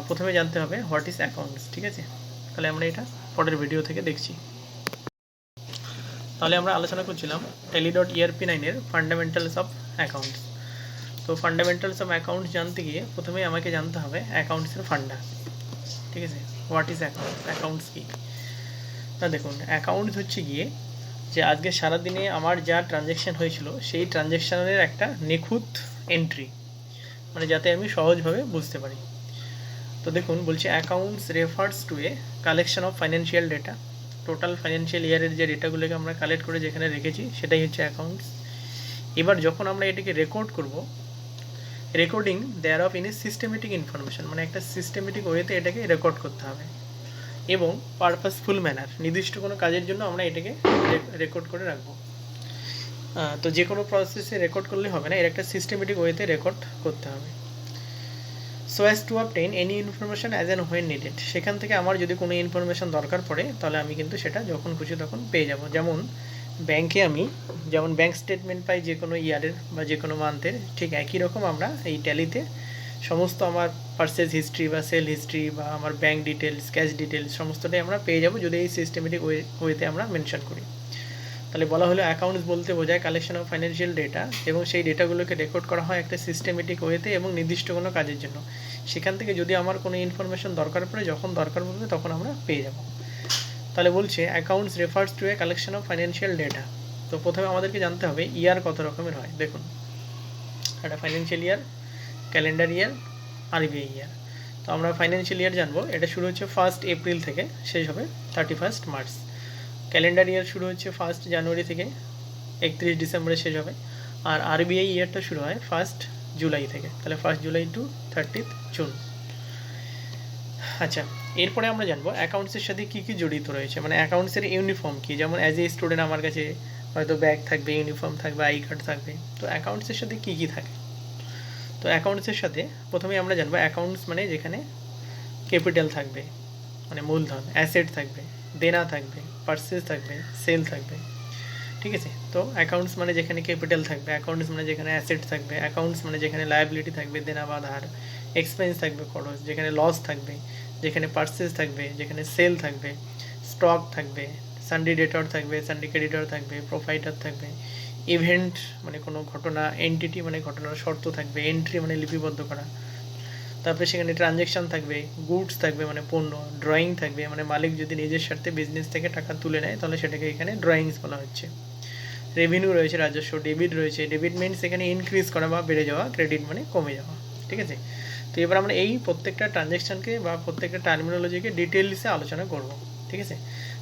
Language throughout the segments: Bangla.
প্রথমে জানতে হবে হোয়াট ইজ অ্যাকাউন্টস। ঠিক আছে, তাহলে আমরা এটা পরের ভিডিও থেকে দেখছি। তাহলে আমরা আলোচনা করছিলাম tally.erp9 ফান্ডামেন্টালস অফ অ্যাকাউন্টস। তো ফান্ডামেন্টালস অফ অ্যাকাউন্টস জানতে গিয়ে প্রথমেই আমাকে জানতে হবে অ্যাকাউন্টসের ফান্ডা। ঠিক আছে, হোয়াট ইজ অ্যাকাউন্টস, অ্যাকাউন্টস কী। না দেখুন, অ্যাকাউন্টস হচ্ছে গিয়ে যে আজকে সারাদিনে আমার যা ট্রানজ্যাকশান হয়েছিল সেই ট্রানজ্যাকশানের একটা নিখুঁত এন্ট্রি, মানে যাতে আমি সহজভাবে বুঝতে পারি। তো দেখুন বলছে accounts refers to a collection of financial data. Total financial ইয়ারের যে ডেটাগুলোকে আমরা কালেক্ট করে যেখানে রেখেছি সেটাই হচ্ছে অ্যাকাউন্টস। এবার যখন আমরা এটাকে রেকর্ড করব, recording there of in a systematic information, মানে একটা সিস্টেমেটিক ওয়েতে এটাকে রেকর্ড করতে হবে এবং পারপাসফুল ম্যানার, নির্দিষ্ট কোনো কাজের জন্য আমরা এটাকে রেকর্ড করে রাখবো। তো যে কোনো প্রসেসে রেকর্ড করলে হবে না, এর একটা সিস্টেমেটিক ওয়েতে রেকর্ড করতে হবে। So as to obtain any information as and when needed, সেখান থেকে আমার যদি কোনো ইনফরমেশন দরকার পড়ে তাহলে আমি কিন্তু সেটা যখন খুশি তখন পেয়ে যাব। যেমন ব্যাংকে আমি যেমন ব্যাংক স্টেটমেন্ট পাই যে কোনো ইয়ারের বা যে কোনো মান্থের, ঠিক একই রকম আমরা এই ট্যালিতে সমস্ত আমার পারচেজ হিস্ট্রি বা সেল হিস্ট্রি বা আমার ব্যাংক ডিটেলস, ক্যাশ ডিটেলস সমস্তটাই আমরা পেয়ে যাব যদি এই সিস্টেমেটিক ওয়েতে আমরা মেনশন করি। তাহলে বলা হলো অ্যাকাউন্টস বলতে বোঝায় কালেকশন অফ ফাইন্যান্সিয়াল ডেটা, এবং সেই ডেটাগুলোকে রেকর্ড করা হয় একটা সিস্টেমেটিক ওয়েতে এবং নির্দিষ্ট কোনো কাজের জন্য। সেখান থেকে যদি আমার কোনো ইনফরমেশন দরকার পড়ে, যখন দরকার পড়বে তখন আমরা পেয়ে যাব। তাহলে বলছে accounts refers to a collection of financial data. তো প্রথমে আমাদেরকে জানতে হবে ইয়ার কত রকমের হয়। দেখুন, একটা ফাইন্যান্সিয়াল ইয়ার, ক্যালেন্ডার ইয়ার, আরবিআই ইয়ার। তো আমরা ফাইন্যান্সিয়াল ইয়ার জানবো, এটা শুরু হচ্ছে 1 এপ্রিল থেকে শেষ হবে 31 মার্চ। ক্যালেন্ডার ইয়ার শুরু হচ্ছে 1 জানুয়ারি থেকে 31 ডিসেম্বরে শেষ হবে। আর আরবিআই ইয়ারটা শুরু হয় 1 জুলাই থেকে, তাহলে 1 জুলাই টু 30 জুন। আচ্ছা, এরপরে আমরা জানবো অ্যাকাউন্টসের সাথে কী কী জড়িত রয়েছে, মানে অ্যাকাউন্টসের ইউনিফর্ম কী। যেমন অ্যাজ এ স্টুডেন্ট আমার কাছে হয়তো ব্যাগ থাকবে, ইউনিফর্ম থাকবে, আই কার্ড থাকবে। তো অ্যাকাউন্টসের সাথে কী কী থাকে। তো অ্যাকাউন্টসের সাথে প্রথমেই আমরা জানবো অ্যাকাউন্টস মানে যেখানে ক্যাপিটাল থাকবে, মানে মূলধন, অ্যাসেট থাকবে, দেনা থাকবে, পারচেজ থাকবে, সেল থাকবে। ঠিক আছে, তো অ্যাকাউন্টস মানে যেখানে ক্যাপিটাল থাকবে, অ্যাকাউন্টস মানে যেখানে অ্যাসেট থাকবে, অ্যাকাউন্টস মানে যেখানে লায়াবিলিটি থাকবে, দেনা বা ধার, এক্সপেন্স থাকবে খরচ, যেখানে লস থাকবে, যেখানে পারচেজ থাকবে, যেখানে সেল থাকবে, স্টক থাকবে, সানডি ডেটর থাকবে, সানডি ক্রেডিটর থাকবে, প্রোফাইটার থাকবে, ইভেন্ট মানে কোনো ঘটনা, এন্টিটি মানে ঘটনার শর্ত থাকবে, এন্ট্রি মানে লিপিবদ্ধ করা, তারপরে সেখানে ট্রানজ্যাকশান থাকবে, গুডস থাকবে মানে পণ্য, ড্রয়িং থাকবে মানে মালিক যদি নিজের স্বার্থে বিজনেস থেকে টাকা তুলে নেয় তাহলে সেটাকে এখানে ড্রয়িংস বলা হচ্ছে। রেভিনিউ রয়েছে, রাজস্ব, ডেবিট রয়েছে, ডেবিট মিনস এখানে ইনক্রিজ করা বা বেড়ে যাওয়া, ক্রেডিট মানে কমে যাওয়া। ঠিক আছে, তো এবার আমরা এই প্রত্যেকটা ট্রানজ্যাকশানকে বা প্রত্যেকটা টার্মিনোলজিকে ডিটেলসে আলোচনা করব। ঠিক আছে,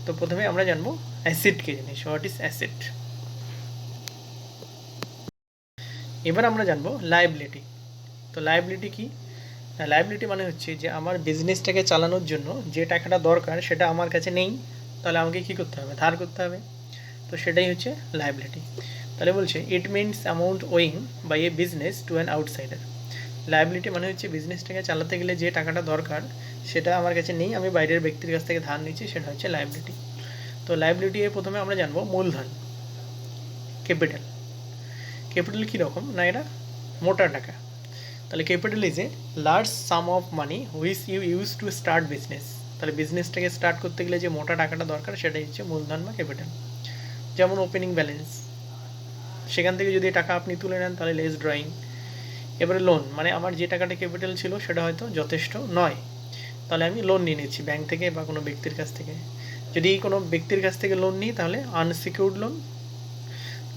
তো প্রথমে আমরা জানবো অ্যাসেট কে জিনিস, হোয়াট ইজ অ্যাসেট। এবার আমরা জানবো লায়াবিলিটি। তো লায়াবিলিটি কি। লায়াবিলিটি মানে হচ্ছে যে আমার বিজনেসটাকে চালানোর জন্য যে টাকাটা দরকার সেটা আমার কাছে নেই, তাহলে আমাকে কী করতে হবে, ধার করতে হবে। তো সেটাই হচ্ছে লায়াবিলিটি। তাহলে বলছে it means amount owing by a business to an outsider. Liability মানে হচ্ছে বিজনেসটাকে চালাতে গেলে যে টাকাটা দরকার সেটা আমার কাছে নেই, আমি বাইরের ব্যক্তির কাছ থেকে ধার নিচ্ছি, সেটা হচ্ছে লায়াবিলিটি। তো লায়াবিলিটি প্রথমে আমরা জানবো মূলধন, ক্যাপিটাল। ক্যাপিটাল কীরকম না, এটা মোটা টাকা। তাহলে capital is a large sum of money which you use to start business. তাহলে বিজনেসটাকে স্টার্ট করতে গেলে যে মোটা টাকাটা দরকার সেটাই হচ্ছে মূলধন বা ক্যাপিটাল। যেমন ওপেনিং ব্যালেন্স, সেখান থেকে যদি টাকা আপনি তুলে নেন তাহলে লেস ড্রয়িং। এবারে লোন, মানে আমার যে টাকাটা ক্যাপিটাল ছিল সেটা হয়তো যথেষ্ট নয়, তাহলে আমি লোন নিয়ে নিচ্ছি ব্যাংক থেকে বা কোনো ব্যক্তির কাছ থেকে। যদি কোনো ব্যক্তির কাছ থেকে লোন নিই তাহলে আনসিকিউর্ড লোন,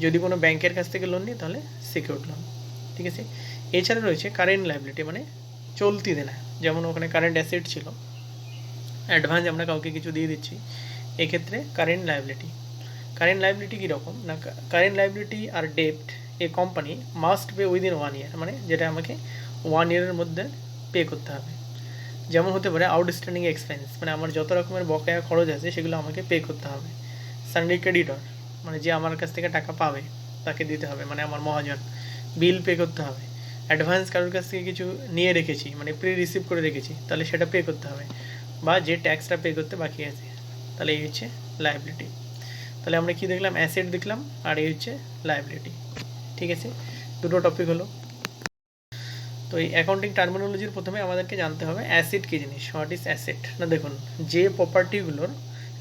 যদি কোনো ব্যাংকের কাছ থেকে লোন নিই তাহলে সিকিউর্ড লোন। ঠিক আছে, এছাড়া রয়েছে কারেন্ট লায়াবিলিটি মানে চলতি দেনা। যেমন ওখানে কারেন্ট অ্যাসেট ছিল, অ্যাডভান্স আমরা কাউকে কিছু দিয়ে দিচ্ছি, এক্ষেত্রে কারেন্ট লায়াবিলিটি। কারেন্ট লায়াবিলিটি কীরকম না, current liability R ডেপ্ট a company must pay within 1 ইয়ার, মানে যেটা আমাকে 1 ইয়ারের মধ্যে পে করতে হবে। যেমন হতে পারে আউটস্ট্যান্ডিং এক্সপেন্স, মানে আমার যত রকমের বকেয়া খরচ আছে সেগুলো আমাকে পে করতে হবে। সানডি ক্রেডিটর মানে যে আমার কাছ থেকে টাকা পাবে তাকে দিতে হবে, মানে আমার মহাজন, বিল পে করতে হবে। অ্যাডভান্স কারোর কাছ থেকে কিছু নিয়ে রেখেছি মানে প্রি রিসিভ করে রেখেছি, তাহলে সেটা পে করতে হবে, বা যে ট্যাক্সটা পে করতে বাকি আছে। তাহলে এই হচ্ছে লায়াবিলিটি। তাহলে আমরা কি দেখলাম, অ্যাসেট দেখলাম আর এই হচ্ছে লায়াবিলিটি। ঠিক আছে, দুটো টপিক হলো। তো এই অ্যাকাউন্টিং টার্মিনোলজির প্রথমে আমাদেরকে জানতে হবে অ্যাসেট কী জিনিস, হোয়াট ইজ অ্যাসেট। না দেখুন, যে প্রপার্টিগুলোর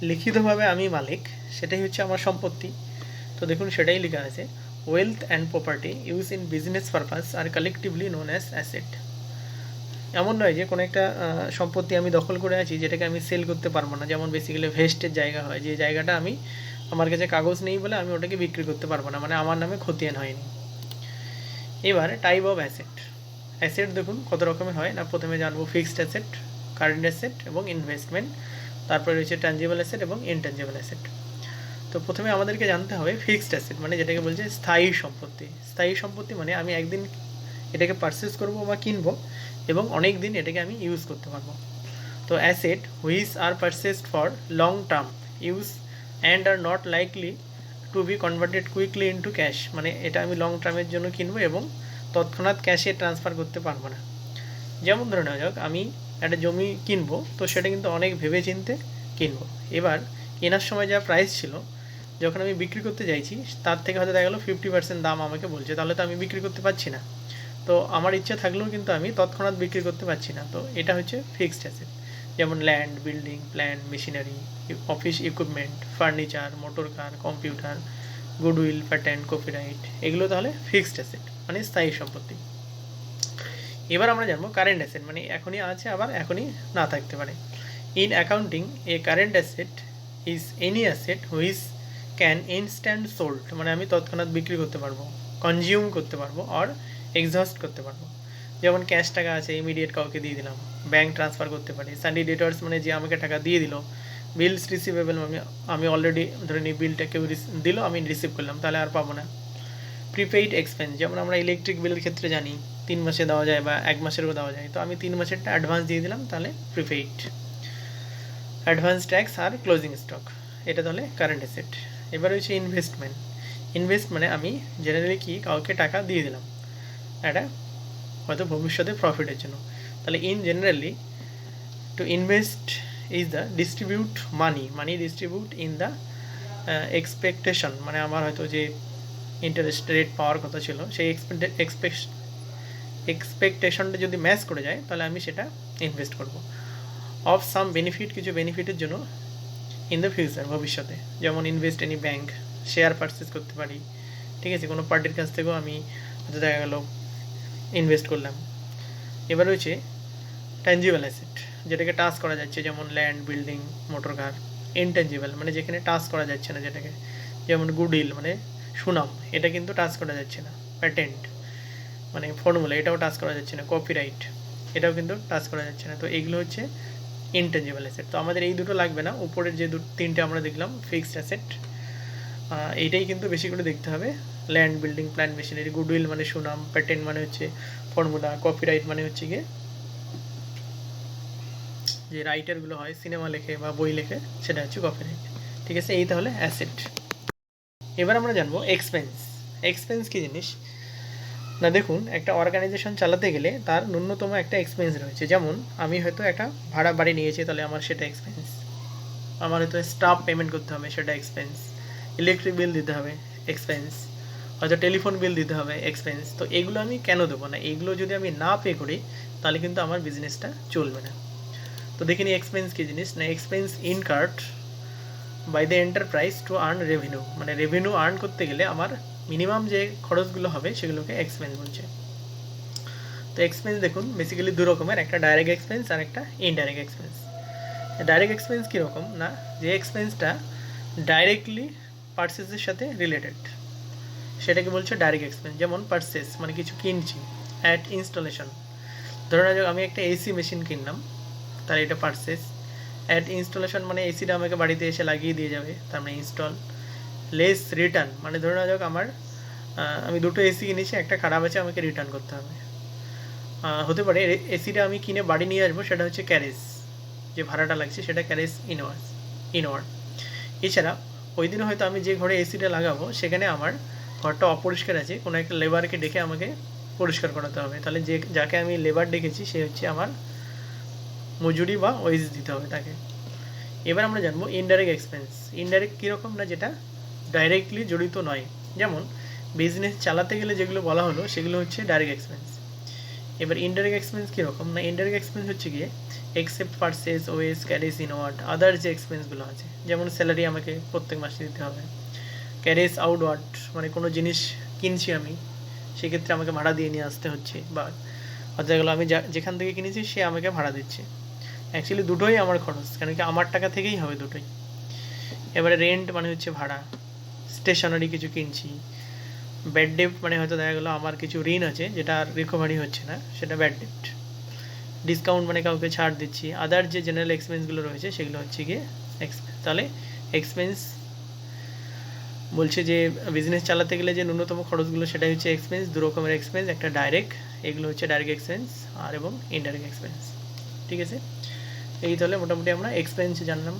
লিখিতভাবে আমি মালিক সেটাই হচ্ছে আমার সম্পত্তি। তো দেখুন সেটাই লেখা আছে, wealth and property use in business purpose আর কালেকটিভলি নোন অ্যাজ অ্যাসেট। এমন নয় যে কোনো একটা সম্পত্তি আমি দখল করে আছি যেটাকে আমি সেল করতে পারবো না, যেমন বেসিক্যালি ভেস্টের জায়গা হয়, যে জায়গাটা আমি আমার কাছে কাগজ নেই বলে আমি ওটাকে বিক্রি করতে পারবো না, মানে আমার নামে খতিয়ান হয়নি। এবার টাইপ অফ অ্যাসেট। অ্যাসেট দেখুন কত রকমের হয় না, প্রথমে জানবো ফিক্সড অ্যাসেট, কারেন্ট অ্যাসেট এবং ইনভেস্টমেন্ট, তারপরে রয়েছে ট্যাঞ্জিবল অ্যাসেট এবং ইনট্যাঞ্জিবল অ্যাসেট। তো প্রথমে আমাদেরকে জানতে হবে ফিক্সড অ্যাসেট মানে যেটাকে বলছে স্থায়ী সম্পত্তি। স্থায়ী সম্পত্তি মানে আমি একদিন এটাকে পারচেস করবো বা কিনবো এবং অনেক দিন এটাকে আমি ইউজ করতে পারবো। তো asset which are purchased for long term use and are not likely to B converted quickly into cash, মানে এটা আমি লং টার্মের জন্য কিনবো এবং তৎক্ষণাৎ ক্যাশে ট্রান্সফার করতে পারবো না। যেমন ধরে নেওয়া যাক আমি একটা জমি কিনবো, তো সেটা কিন্তু অনেক ভেবে চিনতে কিনবো। এবার কেনার সময় যা প্রাইস ছিল, যখন আমি বিক্রি করতে চাইছি তার থেকে হয়তো দেখা গেলো 50% দাম আমাকে বলছে, তাহলে তো আমি বিক্রি করতে পারছি না। তো আমার ইচ্ছা থাকলেও কিন্তু আমি তৎক্ষণাৎ বিক্রি করতে পারছি না। তো এটা হচ্ছে ফিক্সড অ্যাসেট, যেমন land, building, plant, machinery, office equipment, furniture, motor car, computer, goodwill, patent, copyright, এগুলো তাহলে ফিক্সড অ্যাসেট মানে স্থায়ী সম্পত্তি। এবার আমরা জানবো কারেন্ট অ্যাসেট, মানে এখনই আছে আবার এখনই না থাকতে পারে। In accounting A current asset is any asset which can instant sold, মানে আমি তৎক্ষণাৎ বিক্রি করতে পারবো, কনজিউম করতে পারবো আর এক্সহস্ট করতে পারবো। যেমন ক্যাশ টাকা আছে, ইমিডিয়েট কাউকে দিয়ে দিলাম, ব্যাঙ্ক ট্রান্সফার করতে পারি, সানডি ডেটর্স মানে যে আমাকে টাকা দিয়ে দিল, বিলস রিসিভেবল আমি অলরেডি ধরে নিই বিলটা কেউ দিল আমি রিসিভ করলাম, তাহলে আর পাবো না। প্রিপেইড এক্সপেন্স, যেমন আমরা ইলেকট্রিক বিলের ক্ষেত্রে জানি 3 মাসে দেওয়া যায় বা 1 মাসেরও দেওয়া যায়, তো আমি 3 মাসেরটা অ্যাডভান্স দিয়ে দিলাম, তাহলে প্রিপেইড। অ্যাডভান্স ট্যাক্স আর ক্লোজিং স্টক, এটা তাহলে কারেন্ট অ্যাসেট। এবার হচ্ছে ইনভেস্টমেন্ট। ইনভেস্ট মানে আমি জেনারেলি কি কাউকে টাকা দিয়ে দিলাম এটা হয়তো ভবিষ্যতে প্রফিটের জন্য, তাহলে in generally to invest is the distribute money distribute in the expectation, মানে আমার হয়তো যে ইন্টারেস্ট রেট পাওয়ার কথা ছিল সেই এক্সপেকটেশনটা যদি ম্যাচ করে যায় তাহলে আমি সেটা ইনভেস্ট করব। অফ সাম বেনিফিট, কিছু বেনিফিটের জন্য ইন দ্য ফিউচার, ভবিষ্যতে, যেমন invest any bank, share purchase করতে পারি, ঠিক আছে, কোনো পার্টির কাছ থেকেও আমি হয়তো দেখা গেল ইনভেস্ট করলাম। এবার হচ্ছে ট্যাঞ্জিবল অ্যাসেট, যেটাকে টাচ করা যাচ্ছে, যেমন land, building, motor car. Intangible মানে যেখানে টাচ করা যাচ্ছে না, যেটাকে যেমন গুডউইল মানে সুনাম, এটা কিন্তু টাচ করা যাচ্ছে না। প্যাটেন্ট মানে ফর্মুলা, এটাও টাচ করা যাচ্ছে না। কপিরাইট, এটাও কিন্তু টাচ করা যাচ্ছে না। তো এইগুলো হচ্ছে ইনট্যাঞ্জিবল অ্যাসেট। তো আমাদের এই দুটো লাগবে না, উপরের যে তিনটে আমরা দেখলাম ফিক্সড অ্যাসেট, এইটাই কিন্তু বেশি করে দেখতে হবে। Land, building, plant, machinery, goodwill মানে সুনাম, প্যাটেন্ট মানে হচ্ছে ফর্মুলা, কপিরাইট মানে হচ্ছে গিয়ে যে রাইটারগুলো হয় সিনেমা লেখে বা বই লেখে, সেটা হচ্ছে কপিরাইট। ঠিক আছে, এই তাহলে অ্যাসেট। এবার আমরা জানবো এক্সপেন্স। এক্সপেন্স কী জিনিস না দেখুন, একটা অর্গানাইজেশন চালাতে গেলে তার ন্যূনতম একটা এক্সপেন্স রয়েছে। যেমন আমি হয়তো একটা ভাড়া বাড়ি নিয়েছি, তাহলে আমার সেটা এক্সপেন্স। আমার হয়তো স্টাফ পেমেন্ট করতে হবে, সেটা এক্সপেন্স। ইলেকট্রিক বিল দিতে হবে, এক্সপেন্স। হয়তো টেলিফোন বিল দিতে হবে, এক্সপেন্স। তো এগুলো আমি কেন দেবো না? এগুলো যদি আমি না পে করি তাহলে কিন্তু আমার বিজনেসটা চলবে না। তো দেখে নিই এক্সপেন্স কী জিনিস না। Expense incurred by the enterprise to earn revenue, মানে রেভিনিউ আর্ন করতে গেলে আমার মিনিমাম যে খরচগুলো হবে সেগুলোকে এক্সপেন্স বলছে। তো এক্সপেন্স দেখুন বেসিক্যালি দু রকমের, একটা ডাইরেক্ট এক্সপেন্স আর একটা ইনডাইরেক্ট এক্সপেন্স। ডাইরেক্ট এক্সপেন্স কীরকম না, যে এক্সপেন্সটা ডাইরেক্টলি পারচেসের সাথে রিলেটেড সেটাকে বলছে ডাইরেক্ট এক্সপেন্স। যেমন পারচেস মানে কিছু কিনছি, অ্যাট ইনস্টলেশন, ধরে নেওয়া যাক আমি একটা এসি মেশিন কিনলাম, তাহলে এটা পারচেস। অ্যাট ইনস্টলেশন মানে এসিটা আমাকে বাড়িতে এসে লাগিয়ে দিয়ে যাবে, তার মানে ইনস্টল। লেস রিটার্ন মানে ধরে নেওয়া যাক আমি দুটো এসি কিনেছি, একটা খারাপ আছে, আমাকে রিটার্ন করতে হবে। হতে পারে এসিটা আমি কিনে বাড়ি নিয়ে আসবো, সেটা হচ্ছে ক্যারেজ, যে ভাড়াটা লাগছে সেটা ক্যারেজ ইনওয়ার্ড। এছাড়া ওই দিন হয়তো আমি যে ঘরে এসিটা লাগাবো সেখানে আমার ঘরটা অপরিষ্কার আছে, কোনো একটা লেবারকে ডেকে আমাকে পরিষ্কার করাতে হবে, তাহলে যাকে আমি লেবার ডেকেছি সে হচ্ছে আমার মজুরি বা ওয়েজ দিতে হবে তাকে। এবার আমরা জানবো ইনডাইরেক্ট এক্সপেন্স। ইনডাইরেক্ট কীরকম না, যেটা ডাইরেক্টলি জড়িত নয়। যেমন বিজনেস চালাতে গেলে যেগুলো বলা হলো সেগুলো হচ্ছে ডাইরেক্ট এক্সপেন্স। এবার ইনডাইরেক্ট এক্সপেন্স কীরকম না, ইনডাইরেক্ট এক্সপেন্স হচ্ছে গিয়ে এক্সেপ্ট পারচেস ওয়েস ক্যারিজ ইনওয়ার্ড আদার যে এক্সপেন্সগুলো আছে, যেমন স্যালারি আমাকে প্রত্যেক মাসে দিতে হবে, ক্যারিজ আউটওয়ার্ড মানে কোনো জিনিস কিনছি আমি, সেক্ষেত্রে আমাকে ভাড়া দিয়ে নিয়ে আসতে হচ্ছে, বা যেগুলো আমি যেখান থেকে কিনেছি সে আমাকে ভাড়া দিচ্ছে। অ্যাকচুয়ালি দুটোই আমার খরচ, কারণ কি আমার টাকা থেকেই হবে দুটোই। এবারে রেন্ট মানে হচ্ছে ভাড়া, স্টেশনারি কিছু কিনছি, ব্যাড ডেপ্ট মানে হয়তো দেখা গেলো আমার কিছু ঋণ আছে যেটা আর রিকভারি হচ্ছে না, সেটা ব্যাড ডেপ্ট। ডিসকাউন্ট মানে কাউকে ছাড় দিচ্ছি। আদার যে জেনারেল এক্সপেন্সগুলো রয়েছে সেগুলো হচ্ছে গিয়ে এক্সপেন্স। তাহলে এক্সপেন্স বলছে যে বিজনেস চালাতে গেলে যে ন্যূনতম খরচগুলো সেটাই হচ্ছে এক্সপেন্স। দু রকমের এক্সপেন্স, একটা ডাইরেক্ট, এগুলো হচ্ছে ডাইরেক্ট এক্সপেন্স, আর এবং ইনডাইরেক্ট এক্সপেন্স। ঠিক আছে, এই তাহলে মোটামুটি আমরা এক্সপেন্স জানলাম।